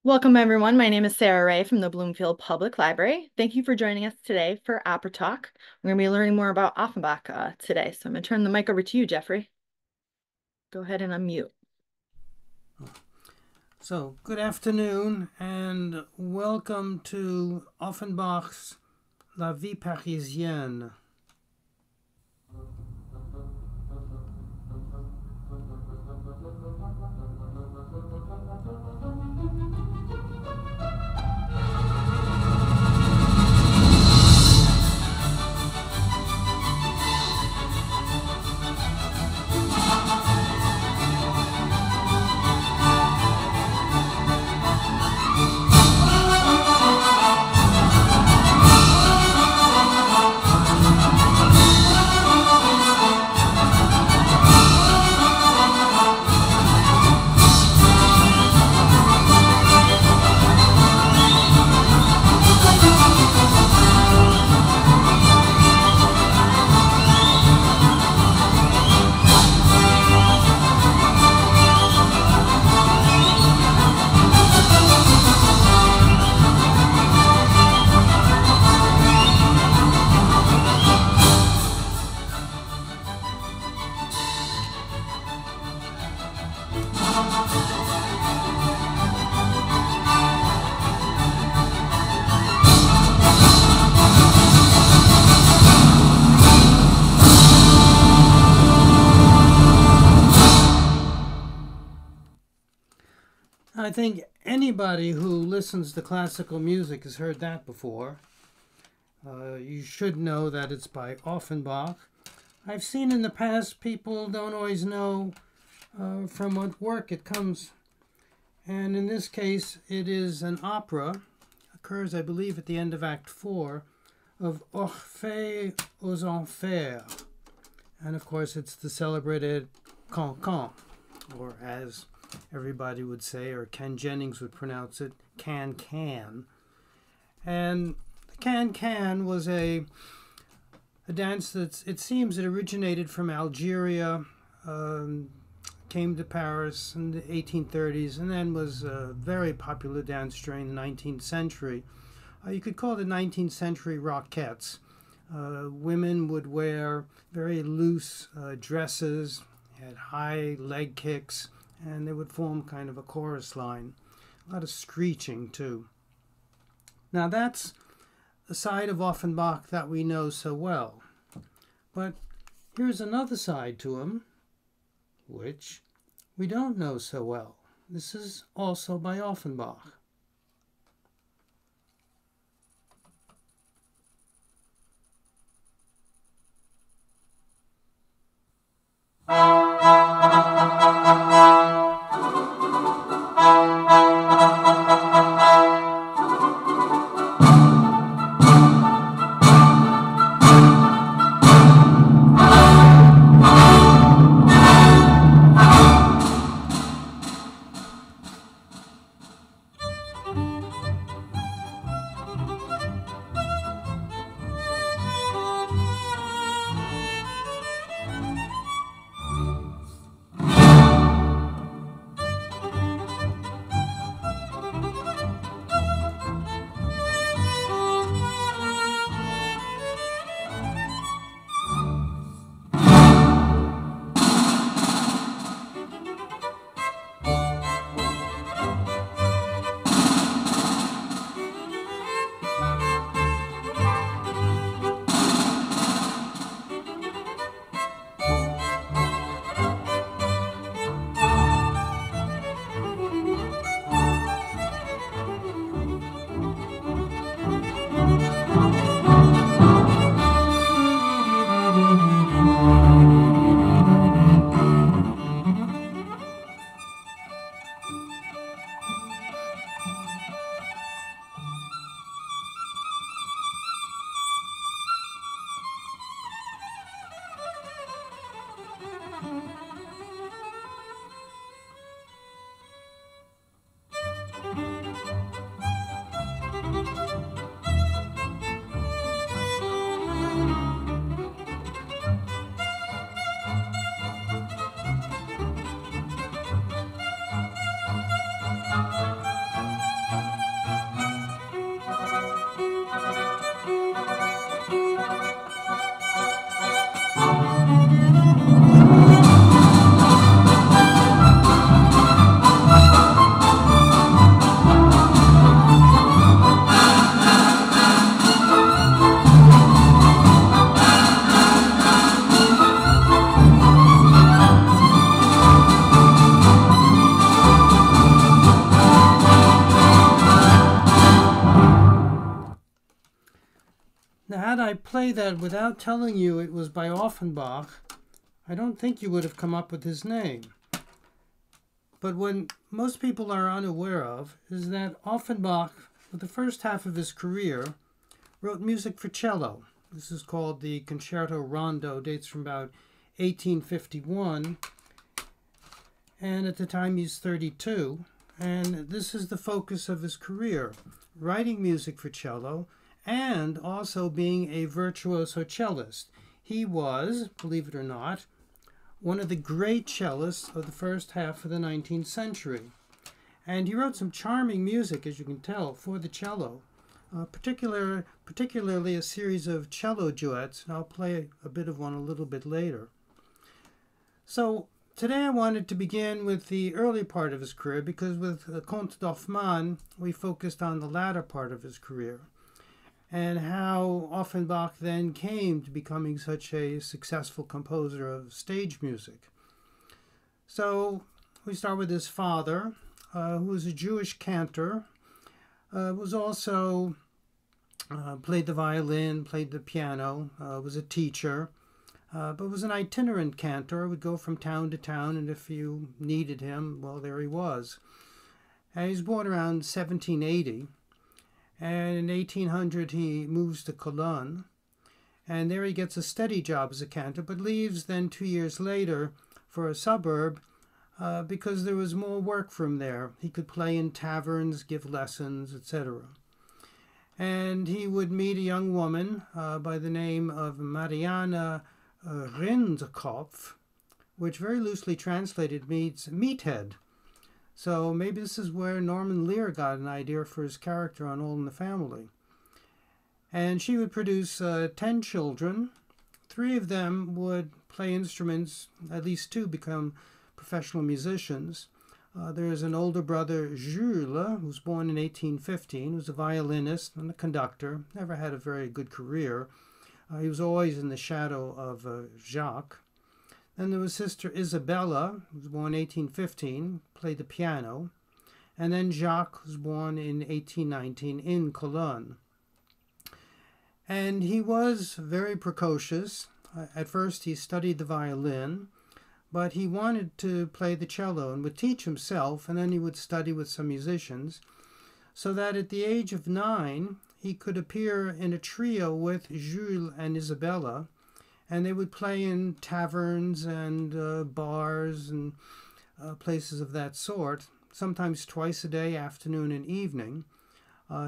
Welcome, everyone. My name is Sarah Ray from the Bloomfield Public Library. Thank you for joining us today for Opera Talk. We're going to be learning more about Offenbach today. So I'm going to turn the mic over to you, Jeffrey. Go ahead and unmute. So, good afternoon and welcome to Offenbach's La Vie Parisienne. I think anybody who listens to classical music has heard that before. You should know that it's by Offenbach. I've seen in the past people don't always know from what work it comes. And in this case, it is an opera. Occurs, I believe, at the end of Act 4 of Orphée aux Enfers. And of course, it's the celebrated Cancan, or as everybody would say, or Ken Jennings would pronounce it, Can-Can. And the Can-Can was a dance that it seems it originated from Algeria, came to Paris in the 1830s, and then was a very popular dance during the 19th century. You could call it 19th century Rockettes. Women would wear very loose dresses, had high leg kicks, and they would form kind of a chorus line. A lot of screeching, too. Now, that's the side of Offenbach that we know so well. But here's another side to him, which we don't know so well. This is also by Offenbach. I play that without telling you it was by Offenbach, I don't think you would have come up with his name. But what most people are unaware of is that Offenbach, for the first half of his career, wrote music for cello. This is called the Concerto Rondo, dates from about 1851, and at the time he's 32, and this is the focus of his career, writing music for cello and also being a virtuoso cellist. He was, believe it or not, one of the great cellists of the first half of the 19th century. And he wrote some charming music, as you can tell, for the cello, particularly a series of cello duets, and I'll play a bit of one a little bit later. So today I wanted to begin with the early part of his career, because with Comte d'Hoffmann, we focused on the latter part of his career, and how Offenbach then came to becoming such a successful composer of stage music. So we start with his father, who was a Jewish cantor, was also played the violin, played the piano, was a teacher, but was an itinerant cantor, would go from town to town, and if you needed him, well, there he was. And he was born around 1780. And in 1800, he moves to Cologne, and there he gets a steady job as a cantor, but leaves then 2 years later for a suburb because there was more work for him there. He could play in taverns, give lessons, etc. And he would meet a young woman by the name of Marianne Rindkopf, which very loosely translated means meathead. So maybe this is where Norman Lear got an idea for his character on All in the Family. And she would produce 10 children. 3 of them would play instruments, at least 2 become professional musicians. There's an older brother, Jules, who was born in 1815, who was a violinist and a conductor, never had a very good career. He was always in the shadow of Jacques. Then there was sister Isabella, who was born in 1815, played the piano. And then Jacques was born in 1819 in Cologne. And he was very precocious. At first he studied the violin, but he wanted to play the cello and would teach himself, and then he would study with some musicians, so that at the age of 9 he could appear in a trio with Jules and Isabella, and they would play in taverns and bars and places of that sort, sometimes twice a day, afternoon and evening.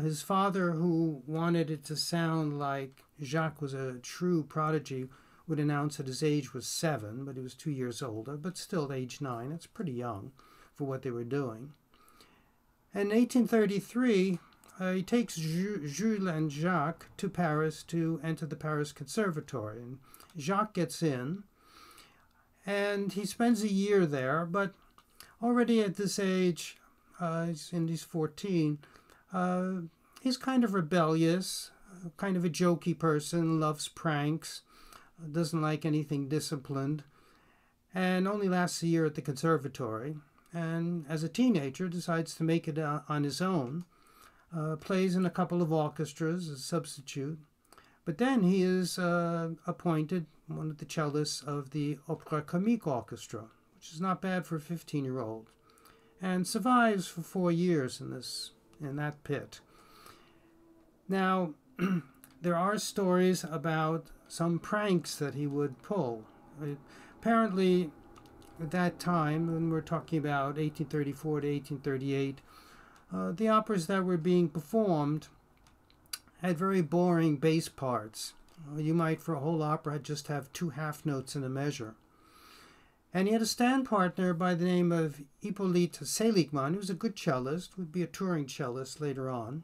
His father, who wanted it to sound like Jacques was a true prodigy, would announce that his age was 7, but he was 2 years older, but still at age 9. That's pretty young for what they were doing. And in 1833, he takes Jules and Jacques to Paris to enter the Paris Conservatory. And Jacques gets in, and he spends a year there, but already at this age, he's 14, he's kind of rebellious, kind of a jokey person, loves pranks, doesn't like anything disciplined, and only lasts a year at the conservatory. And as a teenager, decides to make it on his own, plays in a couple of orchestras as a substitute. But then he is appointed one of the cellists of the Opéra Comique Orchestra, which is not bad for a 15-year-old, and survives for 4 years in that pit. Now, there are stories about some pranks that he would pull. Apparently, at that time, when we're talking about 1834 to 1838, the operas that were being performed had very boring bass parts. You might, for a whole opera, just have 2 half notes in a measure. And he had a stand partner by the name of Hippolyte Seligman, who was a good cellist, would be a touring cellist later on.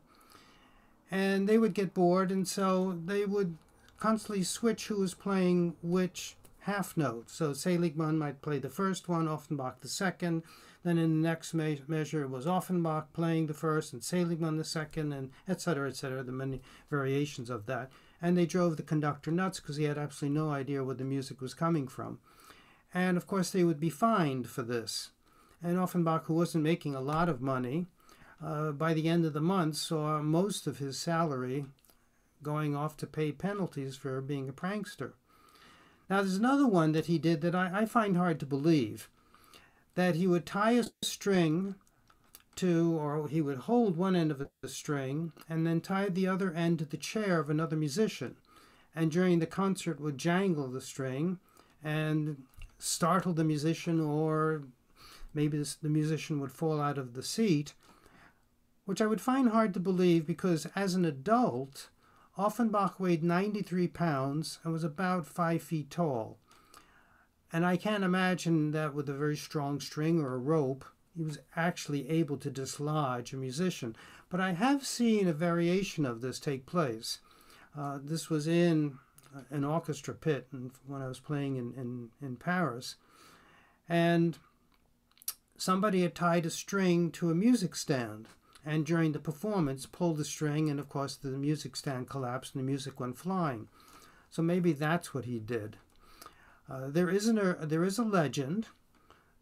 And they would get bored, and so they would constantly switch who was playing which half note. So Seligman might play the first one, Offenbach the second. Then in the next measure it was Offenbach playing the first and Seligman the second, and etc., etc., the many variations of that. And they drove the conductor nuts because he had absolutely no idea where the music was coming from. And of course they would be fined for this. And Offenbach, who wasn't making a lot of money, by the end of the month saw most of his salary going off to pay penalties for being a prankster. Now, there's another one that he did that I find hard to believe, that he would tie a string to, or he would hold one end of the string and then tie the other end to the chair of another musician. And during the concert would jangle the string and startle the musician, or maybe the musician would fall out of the seat, which I would find hard to believe because as an adult, Offenbach weighed 93 pounds and was about 5 feet tall. And I can't imagine that with a very strong string or a rope, he was actually able to dislodge a musician. But I have seen a variation of this take place. This was in an orchestra pit when I was playing in Paris. And somebody had tied a string to a music stand. And during the performance, pulled the string, and of course the music stand collapsed and the music went flying. So maybe that's what he did. There is a legend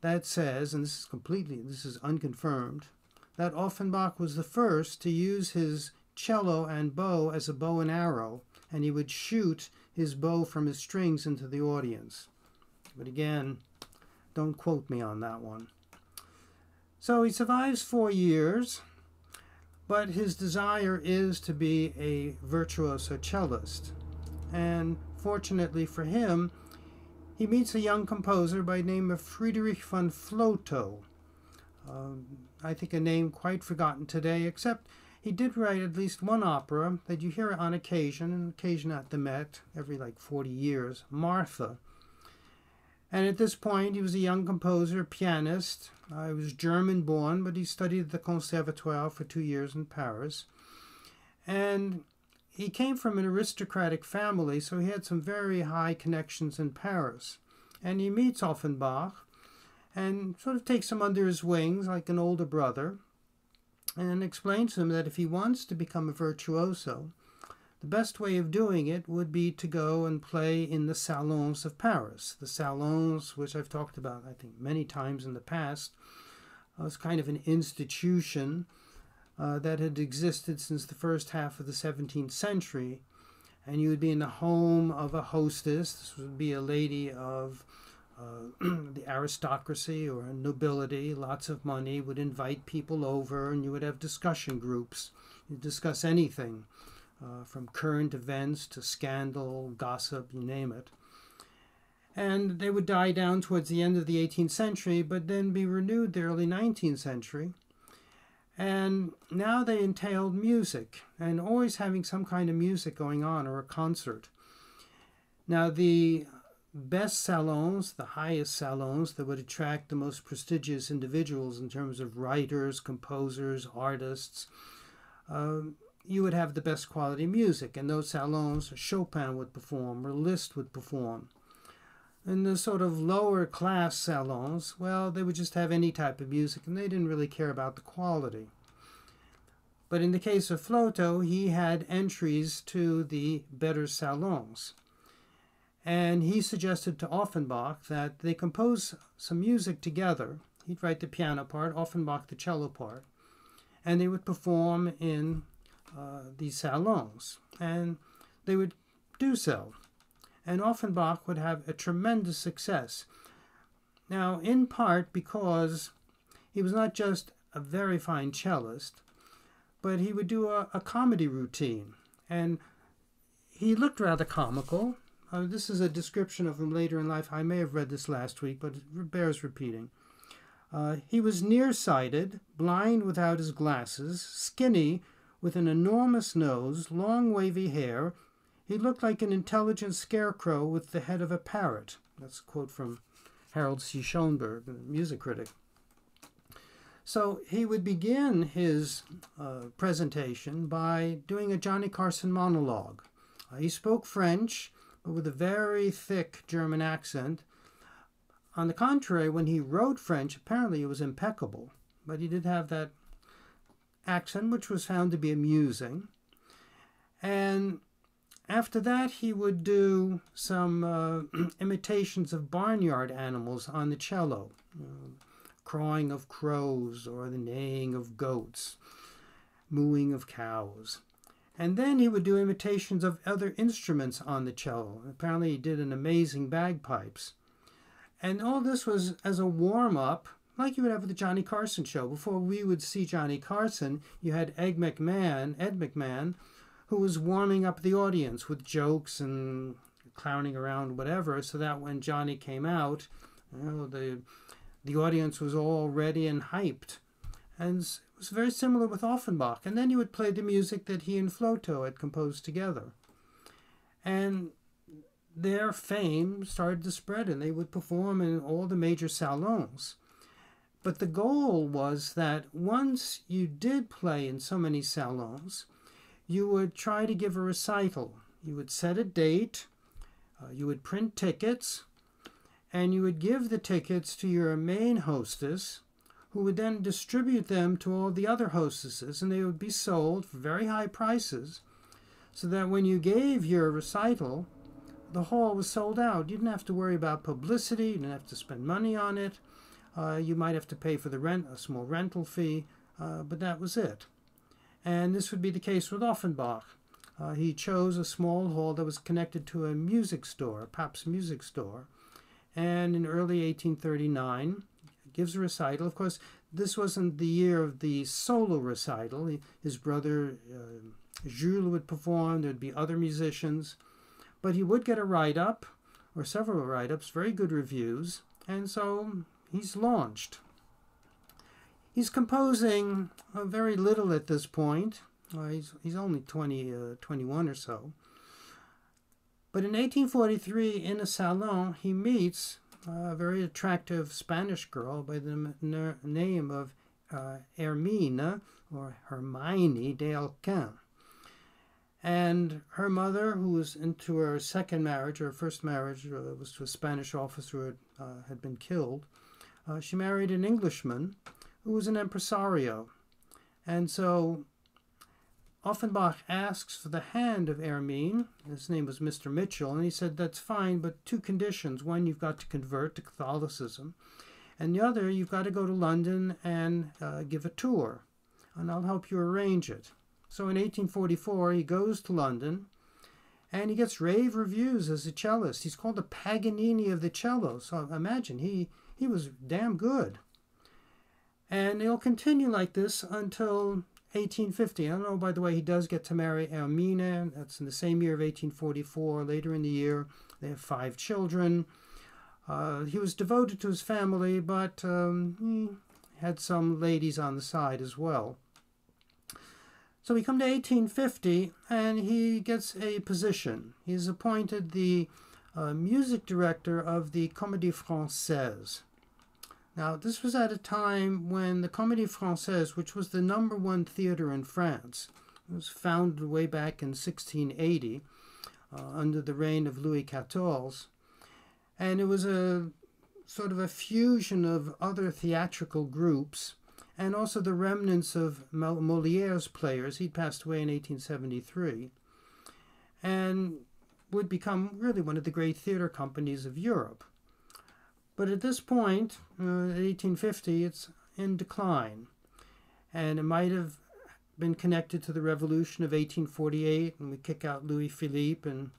that says, and this is unconfirmed, that Offenbach was the first to use his cello and bow as a bow and arrow, and he would shoot his bow from his strings into the audience. But again, don't quote me on that one. So he survives 4 years, but his desire is to be a virtuoso cellist. And fortunately for him, he meets a young composer by the name of Friedrich von Flotow. I think a name quite forgotten today, except he did write at least one opera that you hear on occasion at the Met, every like 40 years, Martha. And at this point, he was a young composer, pianist. He was German-born, but he studied at the Conservatoire for 2 years in Paris. And he came from an aristocratic family, so he had some very high connections in Paris. And he meets Offenbach and sort of takes him under his wings like an older brother and explains to him that if he wants to become a virtuoso, the best way of doing it would be to go and play in the salons of Paris. The salons, which I've talked about, I think, many times in the past, was kind of an institution that had existed since the first half of the 17th century. And you would be in the home of a hostess. This would be a lady of the aristocracy or nobility, lots of money, would invite people over, and you would have discussion groups. You'd discuss anything, from current events to scandal, gossip, you name it. And they would die down towards the end of the 18th century, but then be renewed the early 19th century. And now they entailed music, and always having some kind of music going on, or a concert. Now the best salons, the highest salons that would attract the most prestigious individuals in terms of writers, composers, artists, you would have the best quality music. In those salons, Chopin would perform, or Liszt would perform. In the sort of lower class salons, well, they would just have any type of music, and they didn't really care about the quality. But in the case of Flotow, he had entries to the better salons. And he suggested to Offenbach that they compose some music together. He'd write the piano part, Offenbach the cello part, and they would perform in these salons. And they would do so. And Offenbach would have a tremendous success. Now, in part because he was not just a very fine cellist, but he would do a comedy routine. And he looked rather comical. This is a description of him later in life. I may have read this last week, but it bears repeating. He was nearsighted, blind without his glasses, skinny, with an enormous nose, long wavy hair. He looked like an intelligent scarecrow with the head of a parrot. That's a quote from Harold C. Schoenberg, the music critic. So he would begin his presentation by doing a Johnny Carson monologue. He spoke French, but with a very thick German accent. On the contrary, when he wrote French, apparently it was impeccable, but he did have that accent, which was found to be amusing. And after that, he would do some imitations of barnyard animals on the cello, crowing of crows or the neighing of goats, mooing of cows. And then he would do imitations of other instruments on the cello. Apparently, he did an amazing bagpipes. And all this was as a warm up, like you would have with the Johnny Carson show. Before we would see Johnny Carson, you had Ed McMahon, who was warming up the audience with jokes and clowning around, whatever, so that when Johnny came out, the audience was all ready and hyped. And it was very similar with Offenbach. And then he would play the music that he and Floto had composed together. And their fame started to spread, and they would perform in all the major salons. But the goal was that once you did play in so many salons, you would try to give a recital. You would set a date, you would print tickets, and you would give the tickets to your main hostess, who would then distribute them to all the other hostesses, and they would be sold for very high prices, so that when you gave your recital, the hall was sold out. You didn't have to worry about publicity. You didn't have to spend money on it. You might have to pay for the rent, a small rental fee, but that was it. And this would be the case with Offenbach. He chose a small hall that was connected to a music store, Pabst music store. And in early 1839, gives a recital. Of course, this wasn't the year of the solo recital. His brother Jules would perform. There'd be other musicians. But he would get a write-up, or several write-ups, very good reviews, and so he's launched. He's composing very little at this point. He's only 21 or so. But in 1843, in a salon, he meets a very attractive Spanish girl by the name of Hermine, or Hermione d'Alquin. And her mother, who was into her second marriage, her first marriage was to a Spanish officer who had been killed. She married an Englishman who was an impresario. And so Offenbach asks for the hand of Hermine. His name was Mr. Mitchell, and he said, that's fine, but two conditions. One, you've got to convert to Catholicism. And the other, you've got to go to London and give a tour, and I'll help you arrange it. So in 1844, he goes to London, and he gets rave reviews as a cellist. He's called the Paganini of the cello. So imagine, he was damn good. And it'll continue like this until 1850. I don't know, by the way, he does get to marry Hermine. That's in the same year of 1844. Later in the year, they have 5 children. He was devoted to his family, but he had some ladies on the side as well. So we come to 1850, and he gets a position. He's appointed the music director of the Comédie Française. Now, this was at a time when the Comédie Française, which was the #1 theater in France, was founded way back in 1680 under the reign of Louis XIV. And it was a sort of a fusion of other theatrical groups, and also the remnants of Molière's players. He passed away in 1873, and would become really one of the great theater companies of Europe. But at this point, 1850, it's in decline, and it might have been connected to the revolution of 1848, and we kick out Louis Philippe, and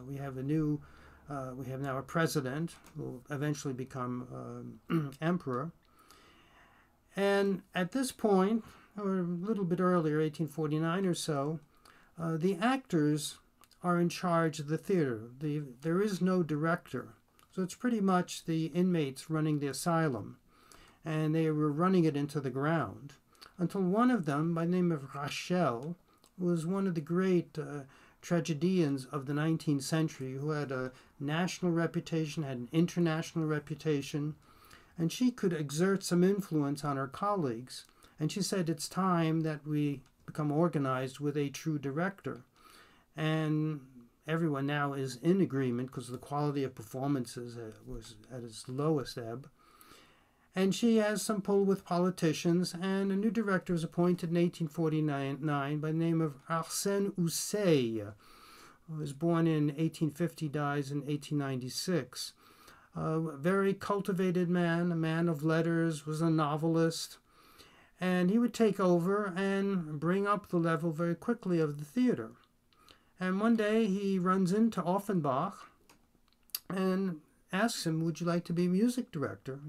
we have now a president who will eventually become emperor. And at this point, or a little bit earlier, 1849 or so, the actors are in charge of the theater. There is no director. So it's pretty much the inmates running the asylum. And they were running it into the ground. Until one of them, by the name of Rachel, was one of the great tragedians of the 19th century, who had a national reputation, had an international reputation, and she could exert some influence on her colleagues. And she said, it's time that we become organized with a true director. And everyone now is in agreement because the quality of performances was at its lowest ebb. And she has some pull with politicians, and a new director was appointed in 1849 by the name of Arsène Houssaye, who was born in 1850, dies in 1896. A very cultivated man, a man of letters, was a novelist, and he would take over and bring up the level very quickly of the theater. And one day he runs into Offenbach and asks him, "Would you like to be music director?"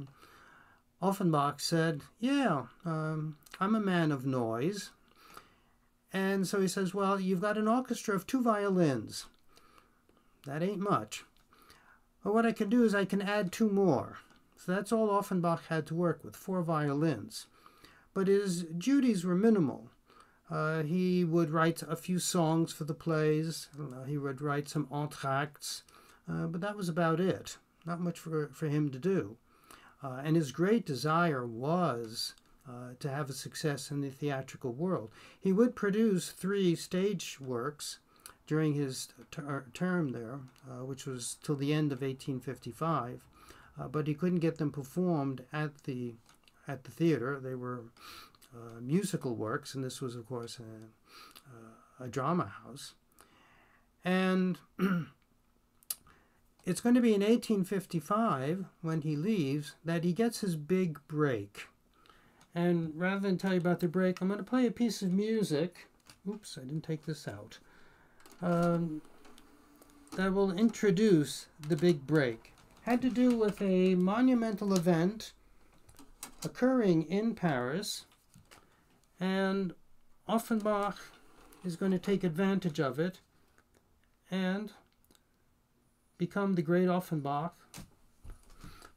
Offenbach said, "Yeah, I'm a man of noise." And so he says, "Well, you've got an orchestra of 2 violins. That ain't much. But what I can do is I can add 2 more." So that's all Offenbach had to work with, 4 violins. But his duties were minimal. He would write a few songs for the plays. He would write some entr'actes. But that was about it. Not much for him to do. And his great desire was to have a success in the theatrical world. He would produce 3 stage works during his term there, which was till the end of 1855, but he couldn't get them performed at the theater. They were musical works, and this was, of course, a drama house. And it's going to be in 1855, when he leaves, that he gets his big break. And rather than tell you about the break, I'm going to play a piece of music. Oops, I didn't take this out. That will introduce the big break. Had to do with a monumental event occurring in Paris, and Offenbach is going to take advantage of it and become the great Offenbach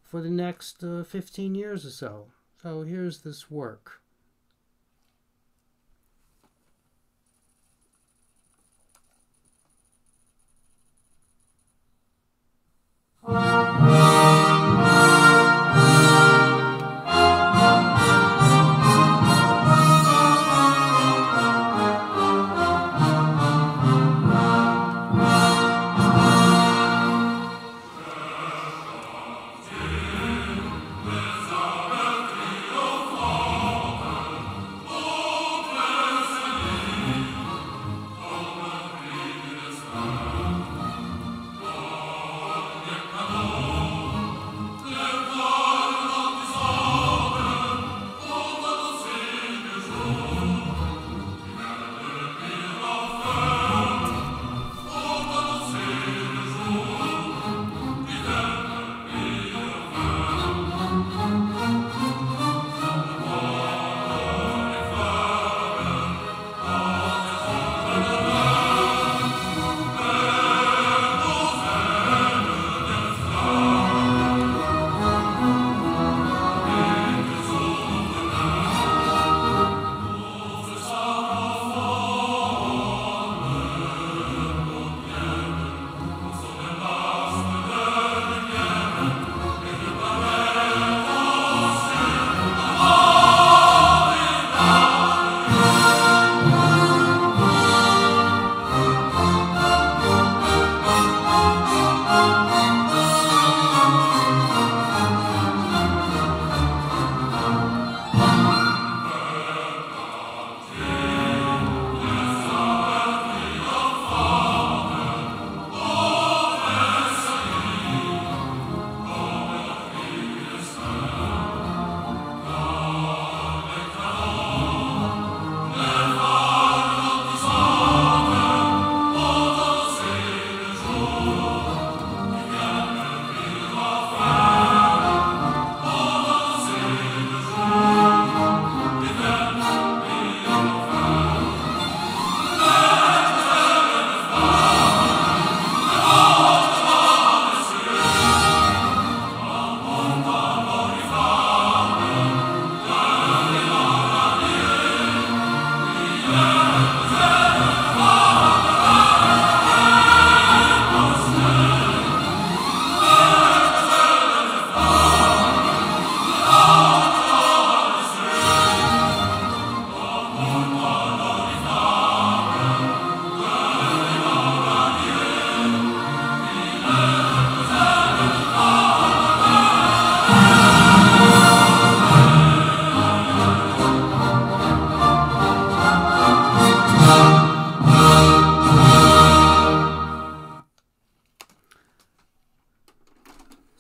for the next 15 years or so. So here's this work.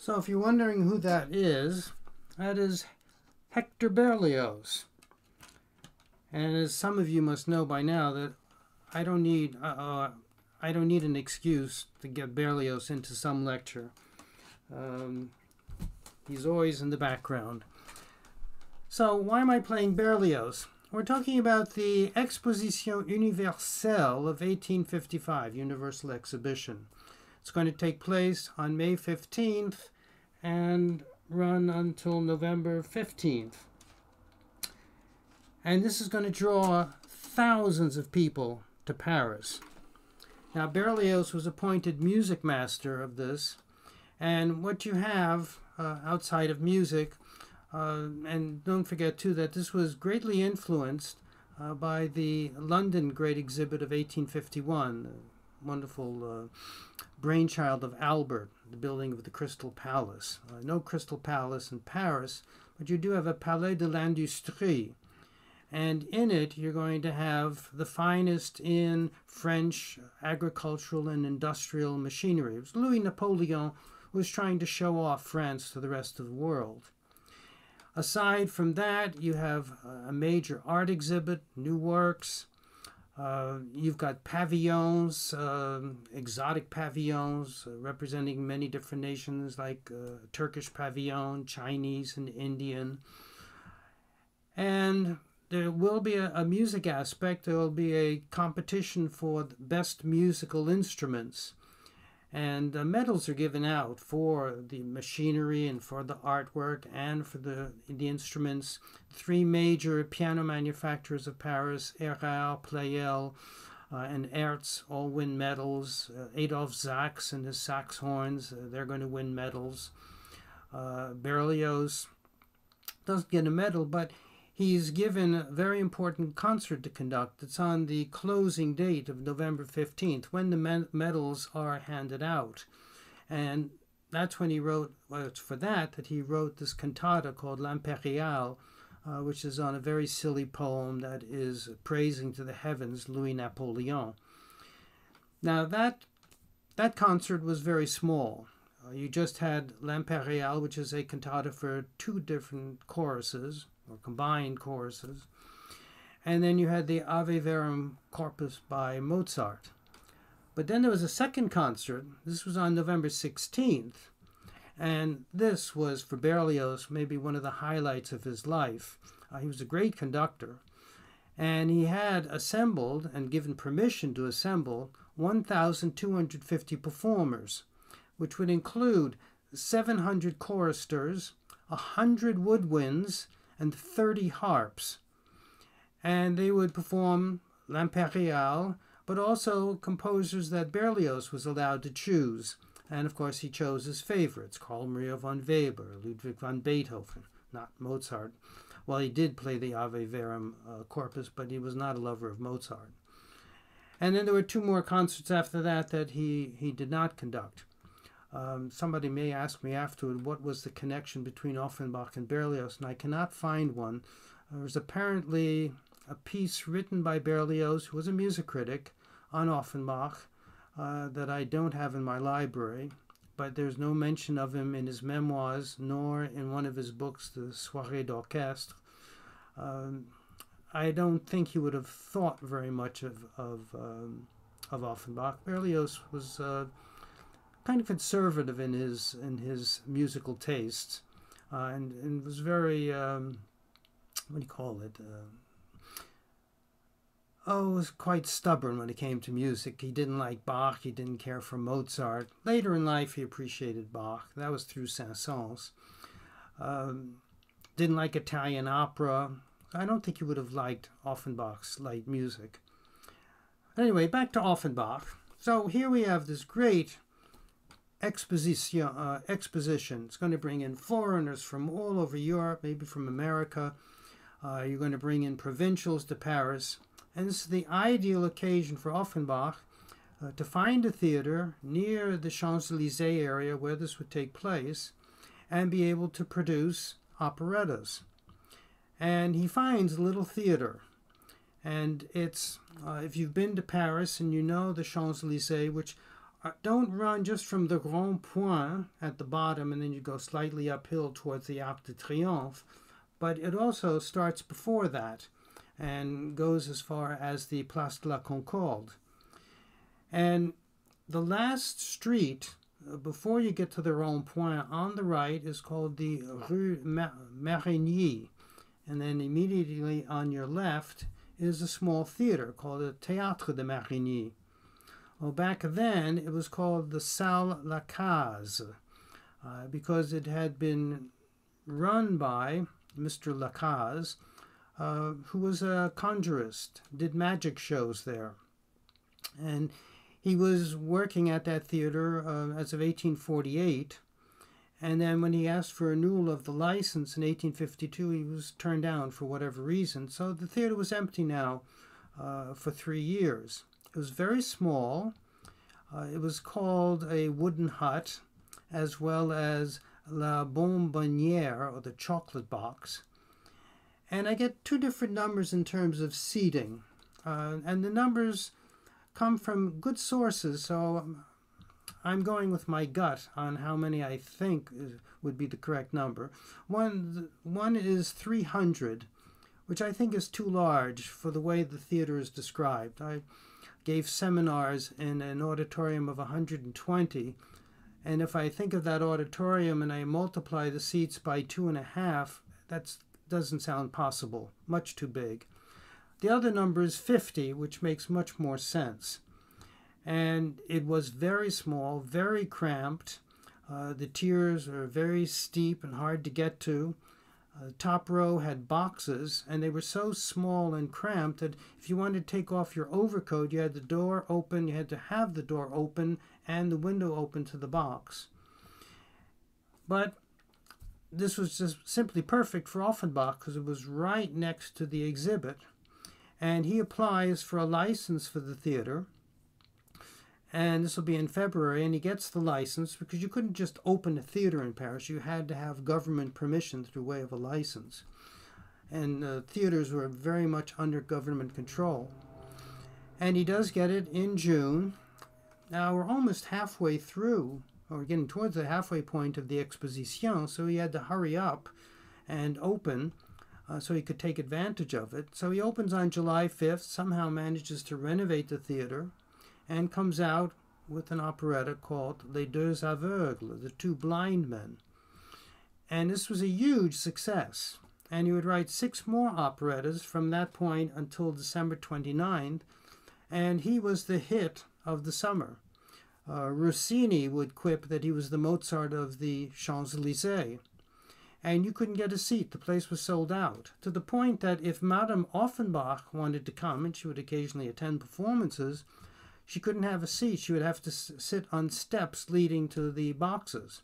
So if you're wondering who that is Hector Berlioz. And as some of you must know by now, that I don't need an excuse to get Berlioz into some lecture. Um, he's always in the background. So why am I playing Berlioz? We're talking about the Exposition Universelle of 1855, Universal Exhibition. It's going to take place on May 15th and run until November 15th. And this is going to draw thousands of people to Paris. Now, Berlioz was appointed music master of this, and what you have outside of music, and don't forget too that this was greatly influenced by the London Great Exhibit of 1851, the wonderful brainchild of Albert, the building of the Crystal Palace. No Crystal Palace in Paris, but you do have a Palais de l'Industrie. And in it, you're going to have the finest in French agricultural and industrial machinery. It was Louis Napoleon who was trying to show off France to the rest of the world. Aside from that, you have a major art exhibit, new works. You've got pavilions, exotic pavilions representing many different nations, like Turkish pavilion, Chinese and Indian. And there will be a music aspect. There will be a competition for the best musical instruments. And medals are given out for the machinery and for the artwork and for the instruments. Three major piano manufacturers of Paris, Erard, Pleyel, and Hertz, all win medals. Adolphe Sax and his sax horns, they're going to win medals. Berlioz doesn't get a medal, but he's given a very important concert to conduct. It's on the closing date of November 15th, when the medals are handed out. And that's when he wrote, well, it's for that he wrote this cantata called L'Impériale, which is on a very silly poem that is praising to the heavens Louis Napoleon. Now that concert was very small. You just had L'Impériale, which is a cantata for two different choruses, or combined choruses. And then you had the Ave Verum Corpus by Mozart. But then there was a second concert. This was on November 16th. And this was, for Berlioz, maybe one of the highlights of his life. He was a great conductor. And he had assembled and given permission to assemble 1,250 performers, which would include 700 choristers, 100 woodwinds, and 30 harps. And they would perform L'Impériale, but also composers that Berlioz was allowed to choose. And of course he chose his favorites, Carl Maria von Weber, Ludwig van Beethoven, not Mozart. Well, he did play the Ave Verum Corpus, but he was not a lover of Mozart. And then there were two more concerts after that he did not conduct. Somebody may ask me afterward what was the connection between Offenbach and Berlioz, and I cannot find one. There was apparently a piece written by Berlioz, who was a music critic, on Offenbach that I don't have in my library, but there's no mention of him in his memoirs, nor in one of his books, the Soirée d'Orchestre. I don't think he would have thought very much of Offenbach. Berlioz was kind of conservative in his musical tastes, and was very what do you call it? Was quite stubborn when it came to music. He didn't like Bach. He didn't care for Mozart. Later in life, he appreciated Bach. That was through Saint-Saëns. Didn't like Italian opera. I don't think he would have liked Offenbach's light music. Anyway, back to Offenbach. So here we have this great exposition. It's going to bring in foreigners from all over Europe, maybe from America. You're going to bring in provincials to Paris. And this is the ideal occasion for Offenbach to find a theater near the Champs-Élysées area where this would take place and be able to produce operettas. And he finds a little theater. And it's, if you've been to Paris and you know the Champs-Élysées, which don't run just from the Rond Point at the bottom and then you go slightly uphill towards the Arc de Triomphe, but it also starts before that. and goes as far as the Place de la Concorde. And the last street, before you get to the Rond-Point, on the right is called the Rue Marigny. And then immediately on your left is a small theater called the Théâtre de Marigny. Well, back then it was called the Salle Lacaze because it had been run by Mr. Lacaze, who was a conjurist, did magic shows there. And he was working at that theater as of 1848. And then when he asked for renewal of the license in 1852, he was turned down for whatever reason. So the theater was empty now for 3 years. It was very small. It was called a wooden hut, as well as La Bonbonnière, or the chocolate box. And I get two different numbers in terms of seating. And the numbers come from good sources, so I'm going with my gut on how many I think would be the correct number. One is 300, which I think is too large for the way the theater is described. I gave seminars in an auditorium of 120, and if I think of that auditorium and I multiply the seats by 2.5, that doesn't sound possible, much too big. The other number is 50, which makes much more sense. And it was very small, very cramped. The tiers were very steep and hard to get to. The top row had boxes, and they were so small and cramped that if you wanted to take off your overcoat, you had the door open, you had to have the door open and the window open to the box. But this was just simply perfect for Offenbach because it was right next to the exhibit. And he applies for a license for the theater. And this will be in February, and he gets the license because you couldn't just open a theater in Paris. You had to have government permission through way of a license. And theaters were very much under government control. And he does get it in June. Now we're almost halfway through, or we're getting towards the halfway point of the Exposition, so he had to hurry up and open so he could take advantage of it. So he opens on July 5th, somehow manages to renovate the theater, and comes out with an operetta called Les Deux Aveugles, the Two Blind Men. And this was a huge success. And he would write 6 more operettas from that point until December 29th, and he was the hit of the summer. Rossini would quip that he was the Mozart of the Champs-Élysées. And you couldn't get a seat. The place was sold out, to the point that if Madame Offenbach wanted to come, and she would occasionally attend performances, she couldn't have a seat. She would have to sit on steps leading to the boxes.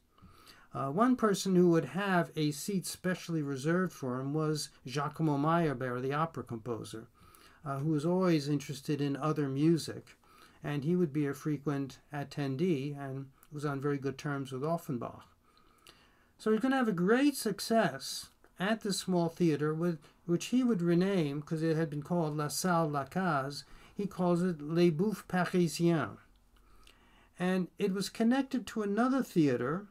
One person who would have a seat specially reserved for him was Giacomo Meyerbeer, the opera composer, who was always interested in other music. And he would be a frequent attendee and was on very good terms with Offenbach. So he's going to have a great success at this small theater, which he would rename, because it had been called La Salle Lacaze. He calls it Les Bouffes Parisiens. And it was connected to another theater,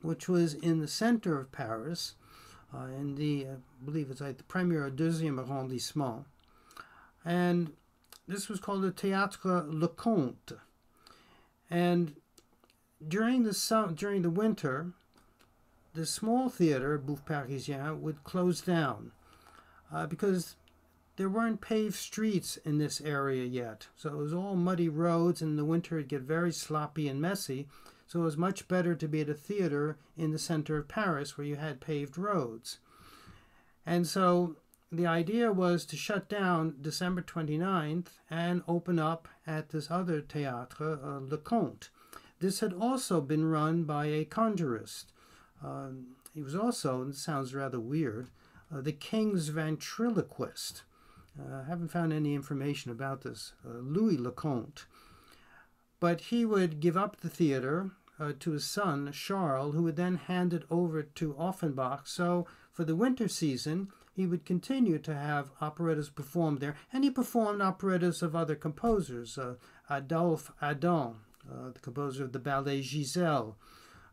which was in the center of Paris, in the, I believe it's like the Premier Deuxième Arrondissement. And this was called the Théâtre Lecomte. And during the winter, the small theater, Bouffes Parisiens, would close down because there weren't paved streets in this area yet. So it was all muddy roads, and in the winter it'd get very sloppy and messy. So it was much better to be at a theater in the center of Paris where you had paved roads. And so the idea was to shut down December 29th and open up at this other Théâtre, Lecomte. This had also been run by a conjurist. He was also, and it sounds rather weird, the king's ventriloquist. I haven't found any information about this, Louis Lecomte. But he would give up the theater to his son, Charles, who would then hand it over to Offenbach. So for the winter season, he would continue to have operettas performed there. And he performed operettas of other composers, Adolphe Adam, the composer of the ballet Giselle,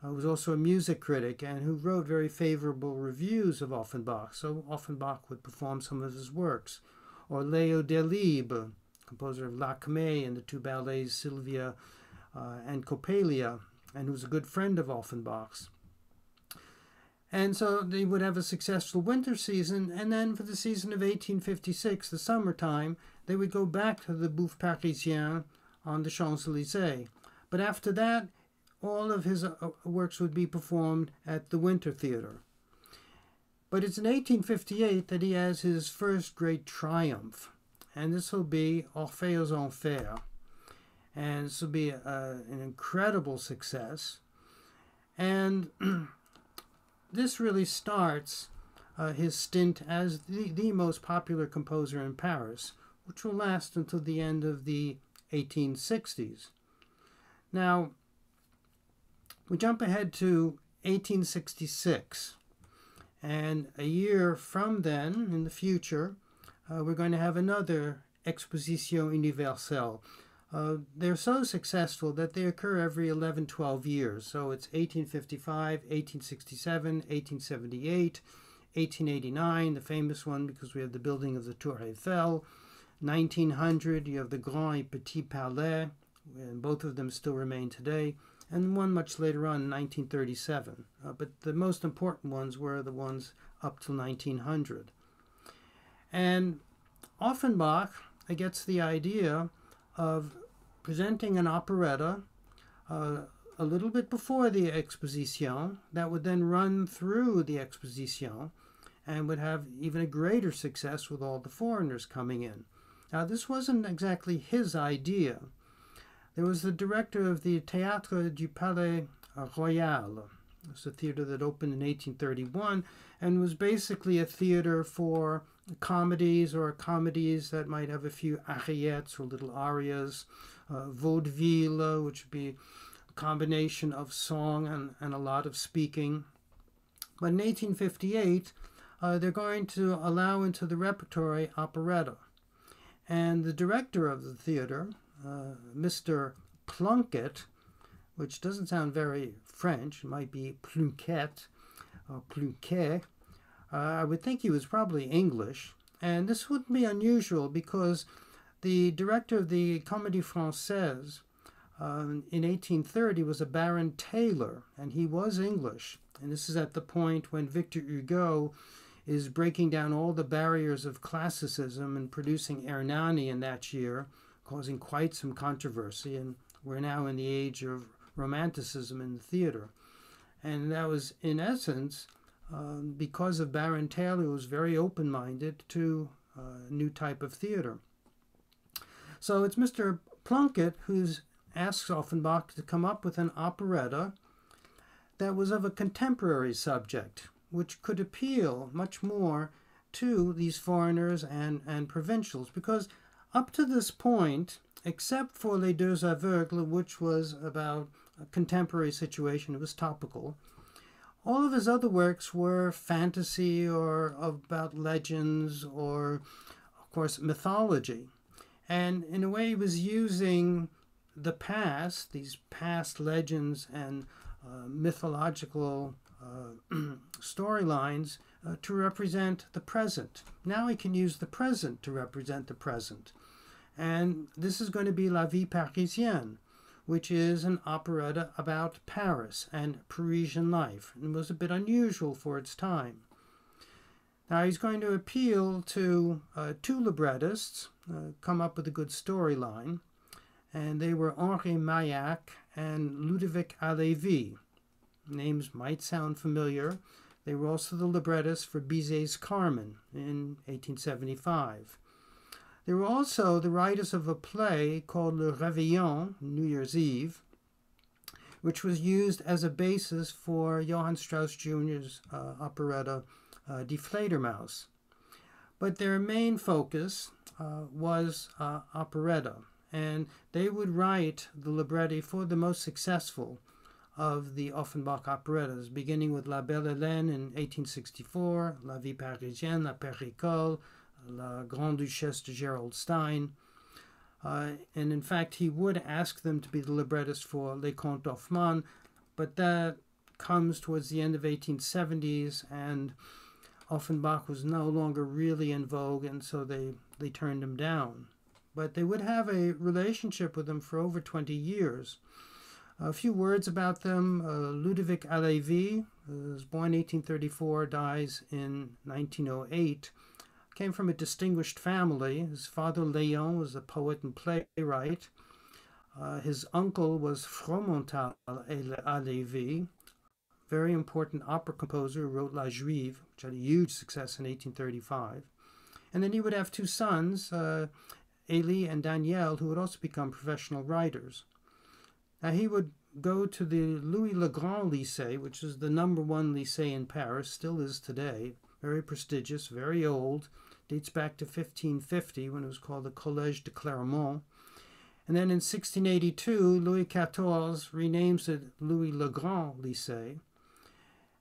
who was also a music critic and who wrote very favorable reviews of Offenbach. So Offenbach would perform some of his works. Or Leo Delibes, composer of Lakmé and the two ballets Sylvia and Coppelia, and who was a good friend of Offenbach's. And so they would have a successful winter season, and then for the season of 1856, the summertime, they would go back to the Bouffe Parisien on the Champs-Élysées. But after that, all of his works would be performed at the Winter Theatre. But it's in 1858 that he has his first great triumph, and this will be Orphée aux Enfers. And this will be an incredible success. And this really starts his stint as the most popular composer in Paris, which will last until the end of the 1860s. Now, we jump ahead to 1866, and a year from then, in the future, we're going to have another Exposition Universelle. They're so successful that they occur every 11, 12 years. So it's 1855, 1867, 1878, 1889, the famous one because we have the building of the Tour Eiffel. 1900, you have the Grand et Petit Palais, and both of them still remain today. And one much later on, 1937. But the most important ones were the ones up till 1900. And Offenbach gets the idea of presenting an operetta a little bit before the Exposition that would then run through the Exposition and would have even a greater success with all the foreigners coming in. Now, this wasn't exactly his idea. There was the director of the Théâtre du Palais Royal. It was a theater that opened in 1831 and was basically a theater for comedies or comedies that might have a few ariettes or little arias, vaudeville, which would be a combination of song and a lot of speaking. But in 1858, they're going to allow into the repertory operetta. And the director of the theater, Mr. Plunkett, which doesn't sound very French, it might be Plunquet or Plunquet. I would think he was probably English, and this wouldn't be unusual because the director of the Comédie Française in 1830 was a Baron Taylor, and he was English. And this is at the point when Victor Hugo is breaking down all the barriers of classicism and producing Hernani in that year, causing quite some controversy, and we're now in the age of Romanticism in the theater. And that was, in essence, because of Baron Taylor, who was very open-minded to a new type of theater. So it's Mr. Plunkett who asks Offenbach to come up with an operetta that was of a contemporary subject, which could appeal much more to these foreigners and provincials, because up to this point, except for Les Deux Aveugles, which was about a contemporary situation, it was topical, all of his other works were fantasy or about legends or, of course, mythology. And in a way, he was using the past, these past legends and mythological storylines to represent the present. Now he can use the present to represent the present. And this is going to be La Vie Parisienne, which is an operetta about Paris and Parisian life, and was a bit unusual for its time. Now he's going to appeal to two librettists, come up with a good storyline, and they were Henri Maillac and Ludovic Halévy. Names might sound familiar. They were also the librettists for Bizet's Carmen in 1875. They were also the writers of a play called Le Réveillon, New Year's Eve, which was used as a basis for Johann Strauss Jr.'s operetta Die Fledermaus. But their main focus was operetta, and they would write the libretti for the most successful of the Offenbach operettas, beginning with La Belle Hélène in 1864, La Vie Parisienne, La Péricole, La Grande Duchesse de Gerolstein. And in fact, he would ask them to be the librettist for Les Contes d'Hoffmann, but that comes towards the end of 1870s, and Offenbach was no longer really in vogue, and so they turned him down. But they would have a relationship with him for over 20 years. A few words about them. Ludovic Halévy was born 1834, dies in 1908. Came from a distinguished family. His father, Léon, was a poet and playwright. His uncle was Fromental Halévy, very important opera composer who wrote La Juive, which had a huge success in 1835. And then he would have two sons, Élie and Daniel, who would also become professional writers. Now he would go to the Louis Le Grand Lycée, which is the #1 lycée in Paris, still is today, very prestigious, very old, dates back to 1550 when it was called the Collège de Clermont. And then in 1682, Louis XIV renames it Louis Le Grand Lycée.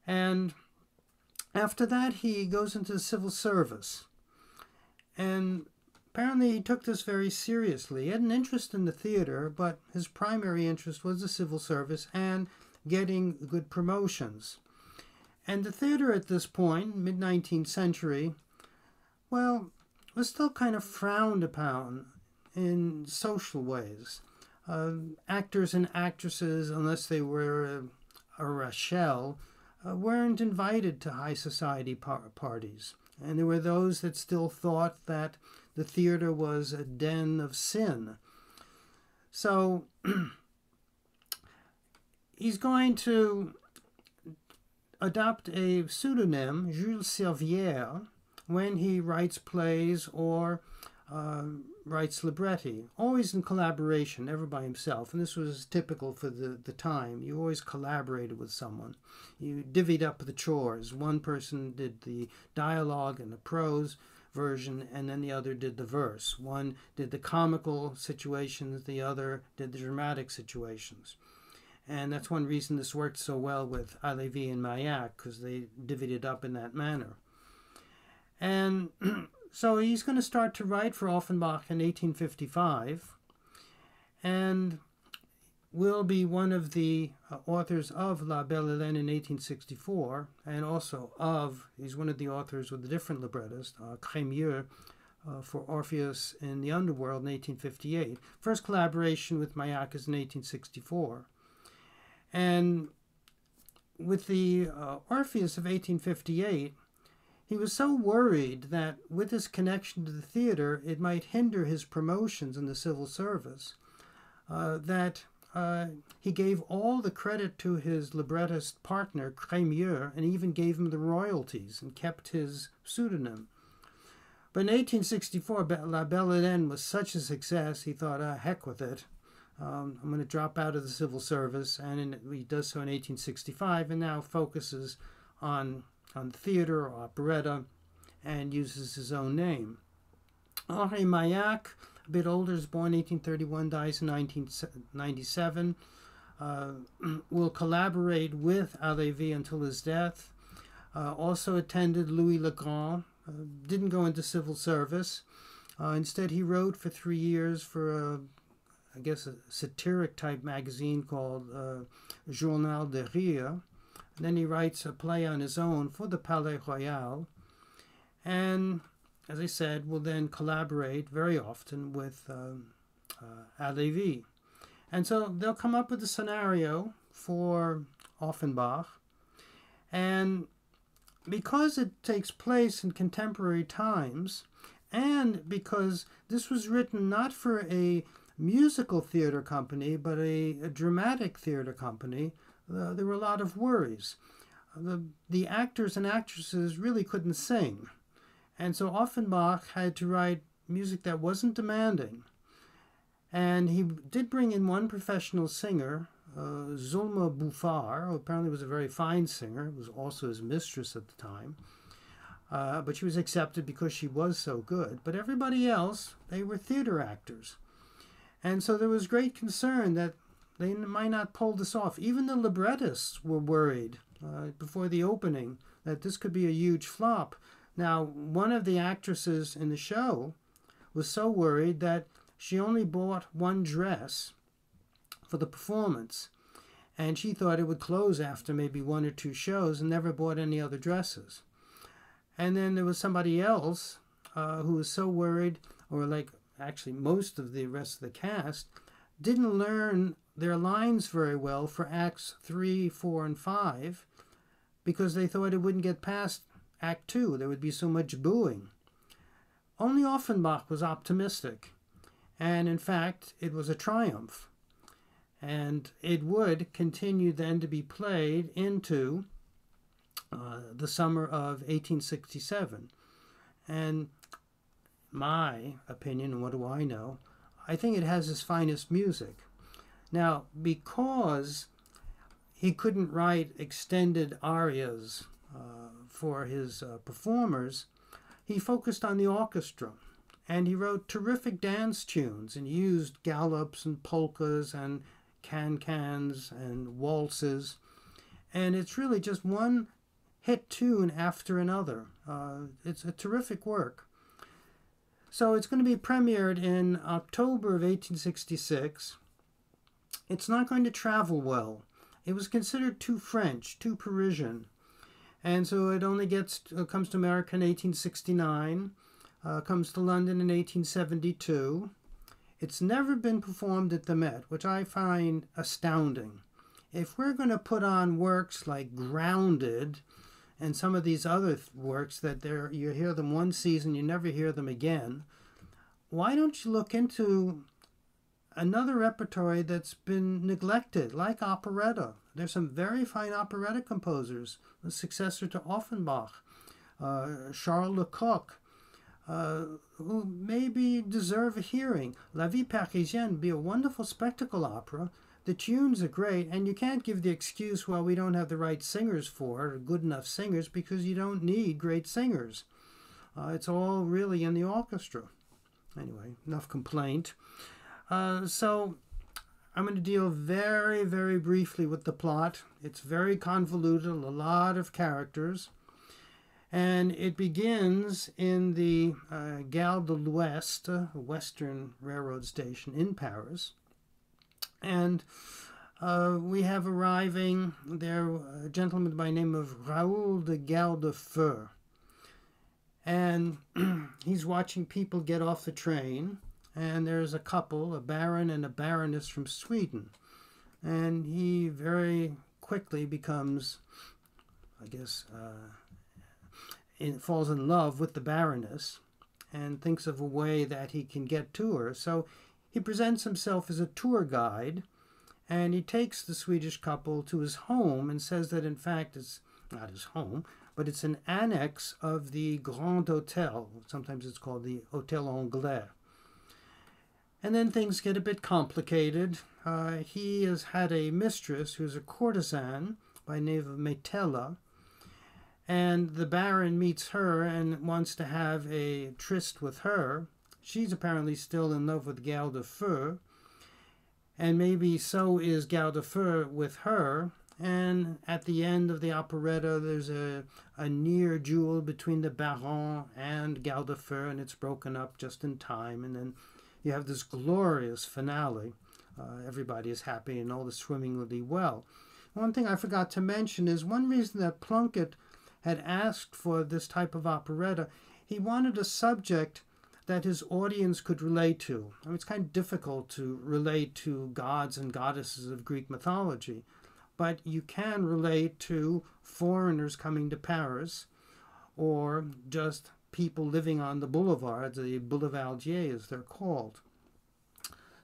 And after that, he goes into the civil service. And apparently he took this very seriously. He had an interest in the theater, but his primary interest was the civil service and getting good promotions. And the theater at this point, mid-19th century, well, was still kind of frowned upon in social ways. Actors and actresses, unless they were a Rachel, weren't invited to high society parties. And there were those that still thought that the theater was a den of sin. So he's going to adopt a pseudonym, Jules Servière, when he writes plays or writes libretti, always in collaboration, never by himself. And this was typical for the time. You always collaborated with someone. You divvied up the chores. One person did the dialogue and the prose version, and then the other did the verse. One did the comical situations, the other did the dramatic situations. And that's one reason this worked so well with Halévy and Mailhac, because they divvied it up in that manner. And so he's going to start to write for Offenbach in 1855, and will be one of the authors of La Belle Hélène in 1864, and also he's one of the authors with a different librettist, Crémieux, for Orpheus in the Underworld in 1858. First collaboration with Mailhac is in 1864. And with the Orpheus of 1858, he was so worried that with his connection to the theater, it might hinder his promotions in the civil service, that he gave all the credit to his librettist partner, Crémieux, and even gave him the royalties and kept his pseudonym. But in 1864, La Belle Hélène was such a success, he thought, heck with it. I'm going to drop out of the civil service, and he does so in 1865, and now focuses on theater or operetta, and uses his own name. Henri Mailhac, a bit older, is born 1831, dies in 1997, will collaborate with Halévy until his death. Also attended Louis Le Grand, didn't go into civil service. Instead, he wrote for 3 years for a satiric type magazine called Journal de Rire. And then he writes a play on his own for the Palais Royal. And, as I said, will then collaborate very often with Halévy. And so they'll come up with a scenario for Offenbach. And because it takes place in contemporary times, and because this was written not for a musical theater company, but a dramatic theater company, there were a lot of worries. The actors and actresses really couldn't sing. And so Offenbach had to write music that wasn't demanding. And he did bring in one professional singer, Zulma Bouffard, who apparently was a very fine singer, was also his mistress at the time. But she was accepted because she was so good. But everybody else, they were theater actors. And so there was great concern that they might not pull this off. Even the librettists were worried before the opening that this could be a huge flop. Now, one of the actresses in the show was so worried that she only bought one dress for the performance. and she thought it would close after maybe one or two shows and never bought any other dresses. And then there was somebody else who was so worried, or like actually most of the rest of the cast, didn't learn their lines very well for acts 3, 4, and 5 because they thought it wouldn't get past act 2. There would be so much booing. Only Offenbach was optimistic, and in fact, it was a triumph. And it would continue then to be played into the summer of 1867. And my opinion, and what do I know, I think it has his finest music. Now, because he couldn't write extended arias for his performers, he focused on the orchestra. And he wrote terrific dance tunes and used gallops and polkas and can-cans and waltzes. And it's really just one hit tune after another. It's a terrific work. So it's going to be premiered in October of 1866. It's not going to travel well. It was considered too French, too Parisian. And so it only comes to America in 1869, comes to London in 1872. It's never been performed at the Met, which I find astounding. If we're going to put on works like Grounded and some of these other works that you hear them one season, you never hear them again, why don't you look into another repertory that's been neglected, like operetta? There's some very fine operetta composers, the successor to Offenbach, Charles Lecoq, who maybe deserve a hearing. La Vie Parisienne would be a wonderful spectacle opera. The tunes are great, and you can't give the excuse, well, we don't have the right singers for it, or good enough singers, because you don't need great singers. It's all really in the orchestra. Anyway, enough complaint. So I'm going to deal very, very briefly with the plot. It's very convoluted, a lot of characters. And it begins in the Gare de l'Ouest, Western Railroad Station in Paris. And we have arriving there a gentleman by the name of Raoul de Gardefeu. And he's watching people get off the train. And there's a couple, a baron and a baroness from Sweden. And he very quickly becomes, I guess, falls in love with the baroness and thinks of a way that he can get to her. So he presents himself as a tour guide, and he takes the Swedish couple to his home and says that in fact it's not his home, but it's an annex of the Grand Hotel. Sometimes it's called the Hotel Anglais. And then things get a bit complicated. He has had a mistress who's a courtesan by the name of Metella, and the baron meets her and wants to have a tryst with her. She's apparently still in love with Gardefeu, and maybe so is Gardefeu with her. And at the end of the operetta, there's a near duel between the baron and Gardefeu, and it's broken up just in time. And then you have this glorious finale. Everybody is happy and all is swimmingly well. One thing I forgot to mention is one reason that Plunkett had asked for this type of operetta, he wanted a subject that his audience could relate to. I mean, it's kind of difficult to relate to gods and goddesses of Greek mythology, but you can relate to foreigners coming to Paris or just people living on the boulevards, the boulevardiers as they're called.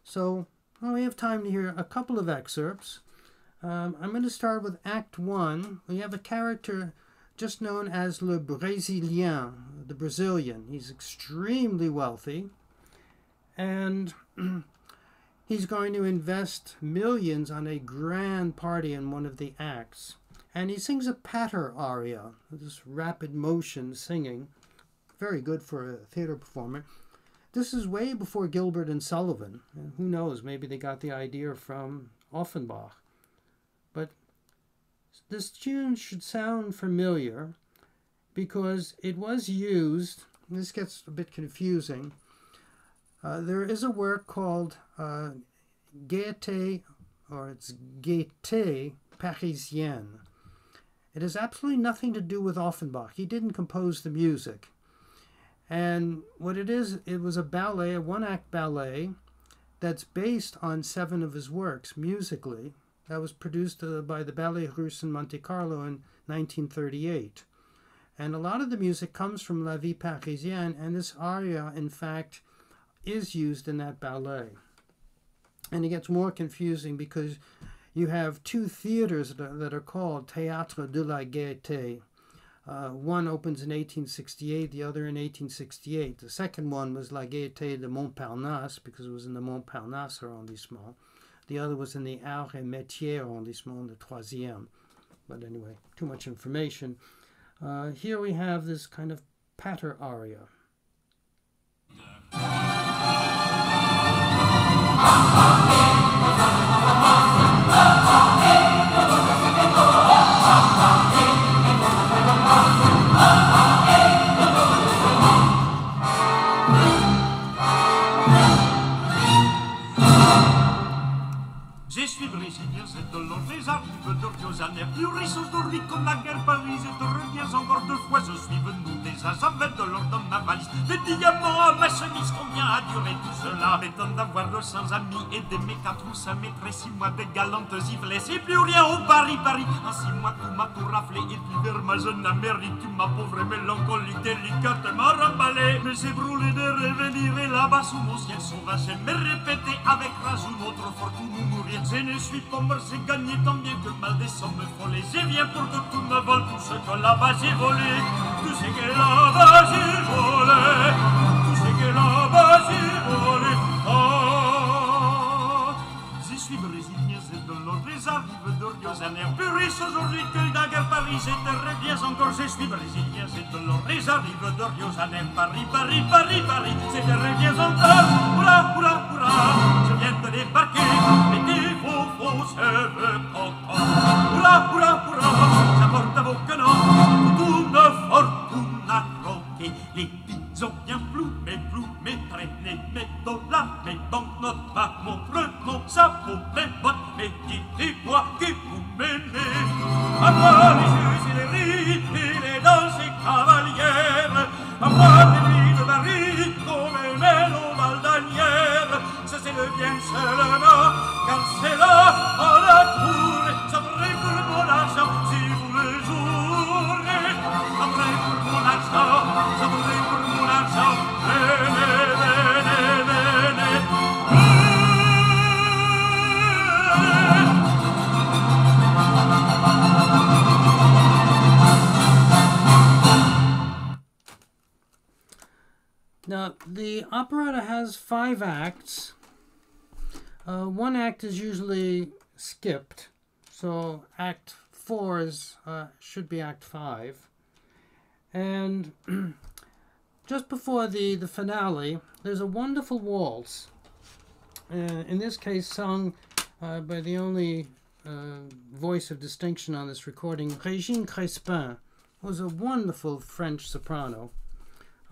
So we have time to hear a couple of excerpts. I'm going to start with Act 1. We have a character just known as Le Brésilien, the Brazilian. He's extremely wealthy, and he's going to invest millions on a grand party in one of the acts. And he sings a patter aria, this rapid motion singing, very good for a theater performer. This is way before Gilbert and Sullivan. And who knows, maybe they got the idea from Offenbach. But this tune should sound familiar because it was used, this gets a bit confusing. There is a work called Gaieté or it's Gaieté Parisienne. It has absolutely nothing to do with Offenbach. He didn't compose the music. And what it is, it was a ballet, a one-act ballet, that's based on 7 of his works musically. That was produced by the Ballet Russe in Monte Carlo in 1938. And a lot of the music comes from La Vie Parisienne, and this aria, in fact, is used in that ballet. And it gets more confusing because you have 2 theaters that are called Théâtre de la Gaieté. One opens in 1868, the other in 1868. The second one was La Gaieté de Montparnasse, because it was in the Montparnasse arrondissement. The other was in the Arts et Métiers arrondissement, the Troisième. But anyway, too much information. Here we have this kind of patter aria. Je suis brésilien, c'est de l'or, les arrives d'Oriosaner, plus riche aujourd'hui comme la guerre Paris, et te reviens encore 2 fois, je suis venu déjà, j'avais de l'or dans ma valise, des diamants à ma chemise, combien a duré tout cela, m'étonne d'avoir 200 amis, et d'aimer 4 ou 5 maîtres, 6 mois de galantes ivrées, c'est plus rien au Paris, en 6 mois tout m'a tout raflé, et puis vers ma jeune Amérique, tu ma pauvre mélancolique délicate m'a remballé, mais j'ai brûlé de revenir, et là-bas sous mon ciel sauvage, me répéter avec rage notre fortune mourir. Je ne suis pas mort, j'ai gagné tant bien que mal des sommes folles. Je viens pour que tout me vole, tout ce que là-bas j'ai volé. Tout ce que là-bas j'ai volé. Tout ce que là-bas j'ai volé. Oh, je suis brésilien, c'est de l'or, les arrives d'Oriosaner. Plus riche aujourd'hui que naguère Paris, je te reviens encore. Je suis brésilien, c'est de l'or, les arrives d'Oriosaner. Paris, Paris, Paris, Paris, je te reviens encore. Hurrah, hurrah, hurrah, je viens de débarquer. Hurrah, hurrah, hurrah, j'apporte à vos canons toute une fortuna croquée. Les bisons bien plumés, traînés, mes dollars, mes banknotes, mon montre, mon chapeau, mes bottes, mes petits bois qui vous mêlez. À moi les jeux et les rires et les danses et cavalières, à moi les nuits de Paris comme les mélos baldanières. Ça c'est le bien seulement, car c'est là on la trouve. J'aimerais pour mon argent si vous le jouerez. J'aimerais pour mon argent, j'aimerais pour mon argent. Venez, venez, venez, Now, the operetta has 5 acts. One act is usually skipped, so Act 4 should be Act 5. And just before the finale, there's a wonderful waltz, in this case sung by the only voice of distinction on this recording, Régine Crespin, who was a wonderful French soprano.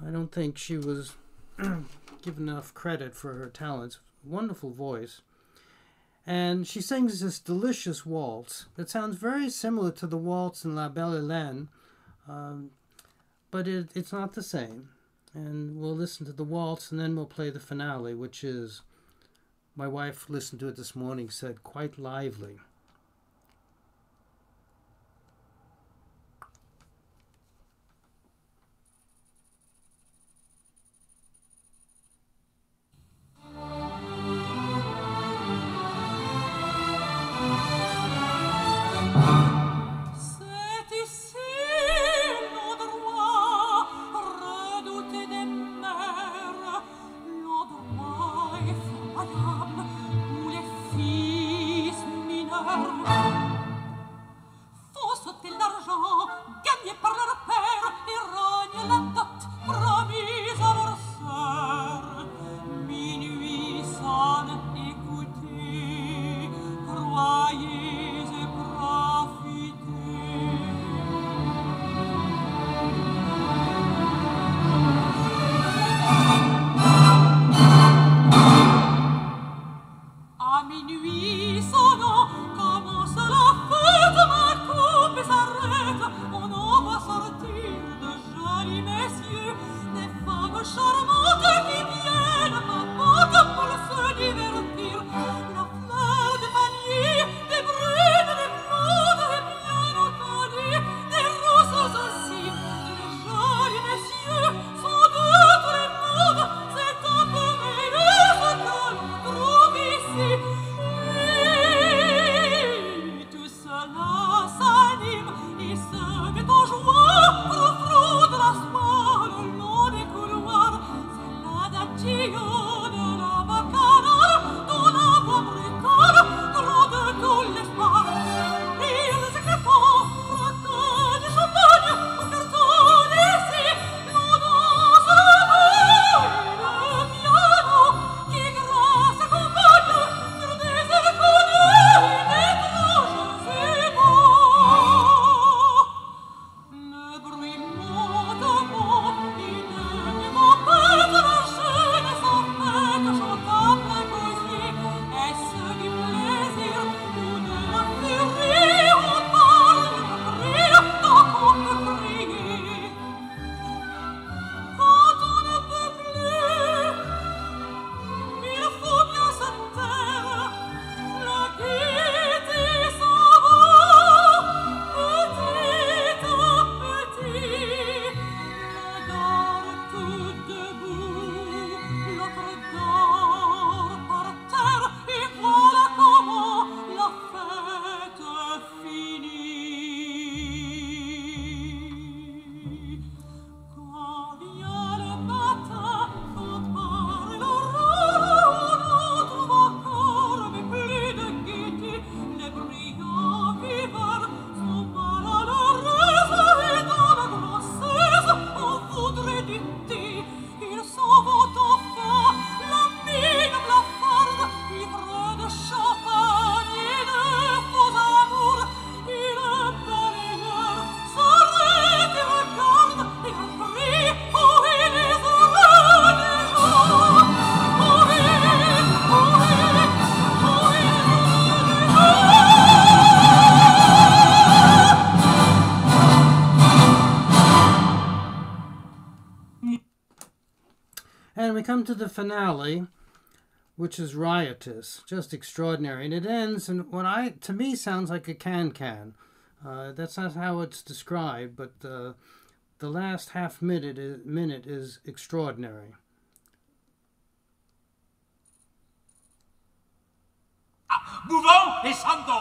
I don't think she was given enough credit for her talents. Wonderful voice. And she sings this delicious waltz that sounds very similar to the waltz in La Belle Hélène, but it's not the same. And we'll listen to the waltz and then we'll play the finale, which is, my wife listened to it this morning, said, quite lively. come to the finale, which is riotous, just extraordinary, and it ends in what to me sounds like a can-can. That's not how it's described, but the last half minute is extraordinary. Mouvant et Sando.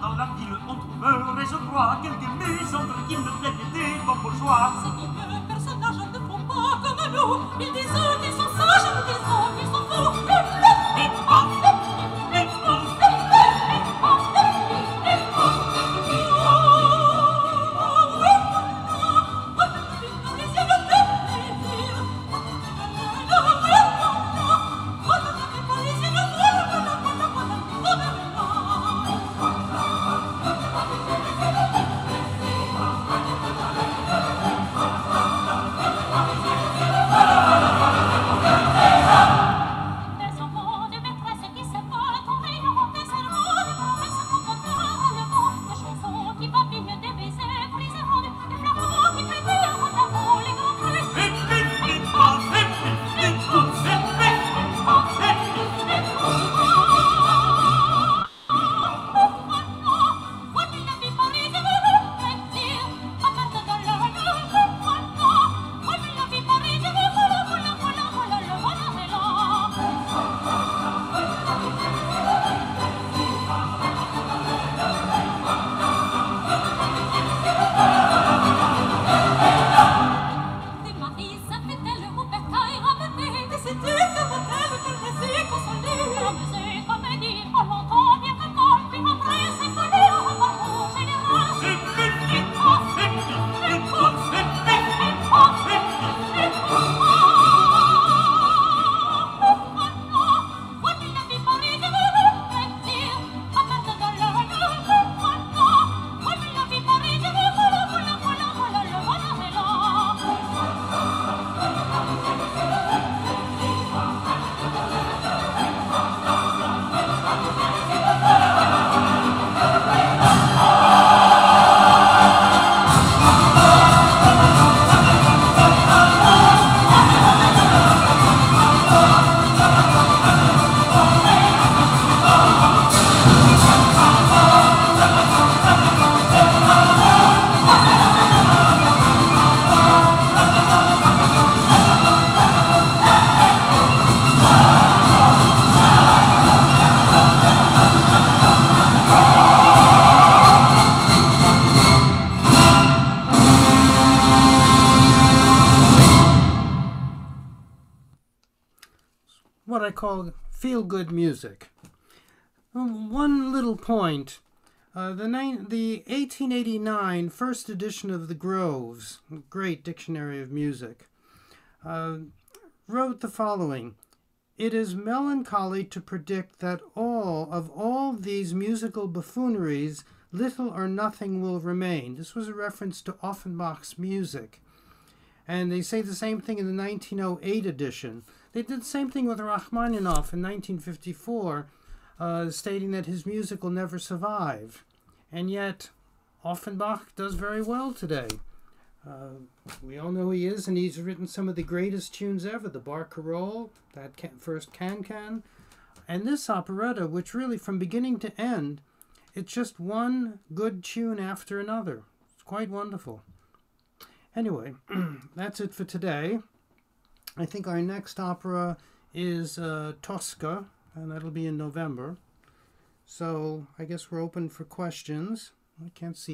Dans la ville, on trouverait, je crois, quelques maisons tranquilles, pleines des bons bourgeois. Ces vieux personnages ne font pas comme nous. Ils disent qu'ils sont sages, nous disons qu'ils sont fous. What I call feel-good music. One little point. The 1889 first edition of the Groves, great dictionary of music, wrote the following: "It is melancholy to predict that of all these musical buffooneries, little or nothing will remain." This was a reference to Offenbach's music. And they say the same thing in the 1908 edition. They did the same thing with Rachmaninoff in 1954, stating that his music will never survive. And yet, Offenbach does very well today. We all know who he is, and he's written some of the greatest tunes ever. The Barcarolle, that first Can-Can, and this operetta, which really, from beginning to end, it's just one good tune after another. It's quite wonderful. Anyway, that's it for today. I think our next opera is Tosca, and that'll be in November. So I guess we're open for questions. I can't see